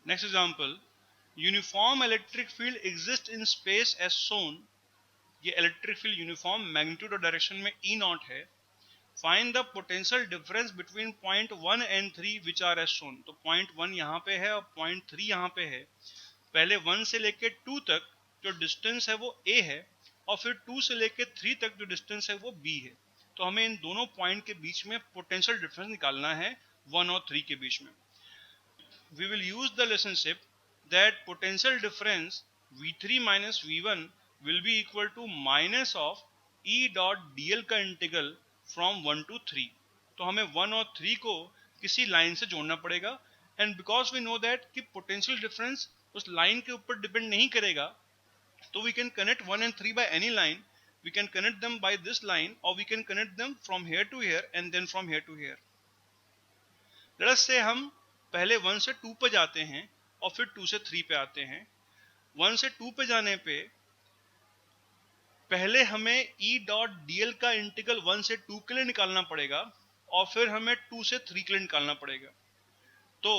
Next example, uniform electric field exist in space as shown. ये electric field uniform magnitude और direction में E naught है। Find the potential difference between point 1 and 3 which are as shown. तो point 1 यहाँ पे है और point 3 यहाँ पे है। पहले 1 से लेके 2 तक जो डिस्टेंस है वो a है, और फिर 2 से लेके 3 तक जो डिस्टेंस है वो b है। तो हमें इन दोनों पॉइंट के बीच में पोटेंशियल डिफरेंस निकालना है 1 और 3 के बीच में। We will use the relationship that potential difference V3 minus V1 will be equal to minus of E dot dl का इंटीग्रल from 1 to 3। तो हमें 1 और 3 को किसी लाइन से जोड़ना पड़ेगा, and because we know that कि पोटेंशियल डिफरेंस उस लाइन के ऊपर डिपेंड नहीं करेगा, तो we can connect 1 and 3 by any line. We can connect them by this line, or we can connect them from here to here and then from here to here. Let us say हम पहले 1 से 2 पे जाते हैं और फिर 2 से 3 पे आते हैं। 1 से 2 पे जाने पे पहले हमें E डॉट dl का इंटीग्रल 1 से 2 के लिए निकालना पड़ेगा, और फिर हमें 2 से 3 के लिए निकालना पड़ेगा। तो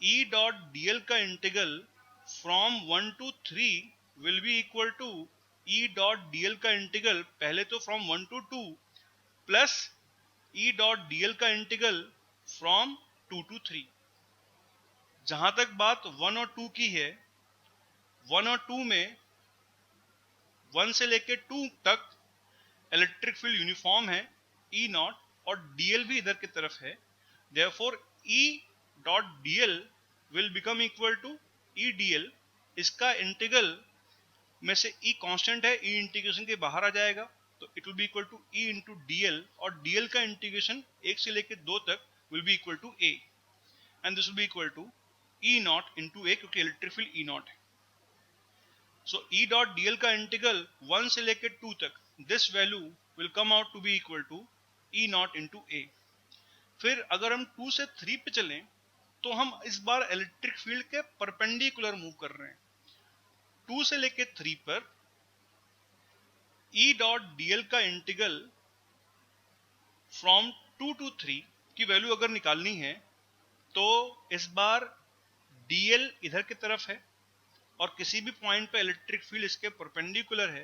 E डॉट dl का integral from 1 to 3 will be equal to E dot dl का इंटीग्रल पहले तो from 1 to 2 plus E dot dl का इंटीग्रल फ्रॉम 2 to 3। जहां तक बात 1 और 2 की है, 1 और 2 में 1 से लेके 2 तक इलेक्ट्रिक फील्ड यूनिफॉर्म है E नॉट, और dl भी इधर की तरफ है। Therefore E dot dl will become equal to E dl। इसका इंटीग्रल में से E कांस्टेंट है, E इंटीग्रेशन के बाहर आ जाएगा, तो it will be equal to E into dl, और dl का इंटीग्रेशन 1 से लेके 2 तक will be equal to A, and this will be equal to E naught into A, क्योंकि इलेक्ट्रिक फील्ड E नॉट है। सो E डॉट dl का integral 1 से लेके 2 तक, this value will come out to be equal to E naught into A। फिर अगर हम 2 से 3 पे चलें तो हम इस बार इलेक्ट्रिक फील्ड के परपेंडिकुलर मूव कर रहे हैं। 2 से लेके 3 पर E डॉट dl का इंटीग्रल फ्रॉम 2 to 3 की वैल्यू अगर निकालनी है, तो इस बार dl इधर की तरफ है और किसी भी पॉइंट पे इलेक्ट्रिक फील्ड इसके परपेंडिकुलर है,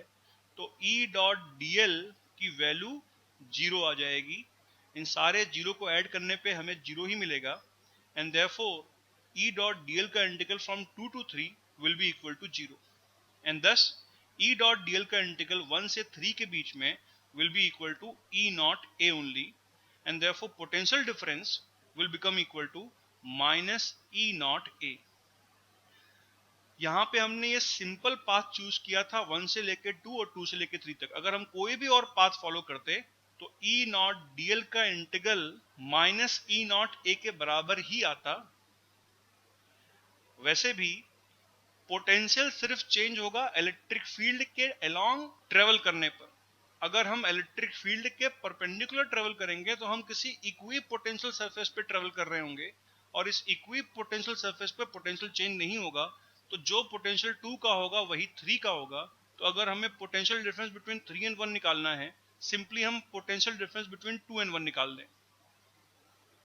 तो E डॉट dl की वैल्यू 0 आ जाएगी। इन सारे जीरो को ऐड करने पे हमें 0 ही मिलेगा, and therefore E dot dl का integral from 2 to 3 will be equal to 0, and thus E dot dl का इंटीग्रल 1 से 3 के बीच में will be equal to E naught A only, and therefore potential difference will become equal to minus E naught A। यहाँ पे हमने ये simple path choose किया था 1 से लेके 2 और 2 से लेके 3 तक। अगर हम कोई भी और पाथ फॉलो करते तो E naught dl का integral minus E naught A के बराबर ही आता। वैसे भी पोटेंशियल सिर्फ चेंज होगा इलेक्ट्रिक फील्ड के अलोंग ट्रेवल करने पर। अगर हम इलेक्ट्रिक फील्ड के परपेंडिकुलर ट्रेवल करेंगे तो हम किसी इक्वी पोटेंशियल सरफेस पे ट्रेवल कर रहे होंगे, और इस इक्वी पोटेंशियल सरफेस पे पोटेंशियल चेंज नहीं होगा, तो जो पोटेंशियल 2 का होगा वही 3 का होगा। तो अगर हमें पोटेंशियल डिफरेंस बिटवीन 3 एंड 1 निकालना है, सिंपली हम पोटेंशियल डिफरेंस बिटवीन 2 एंड 1 निकाल दें।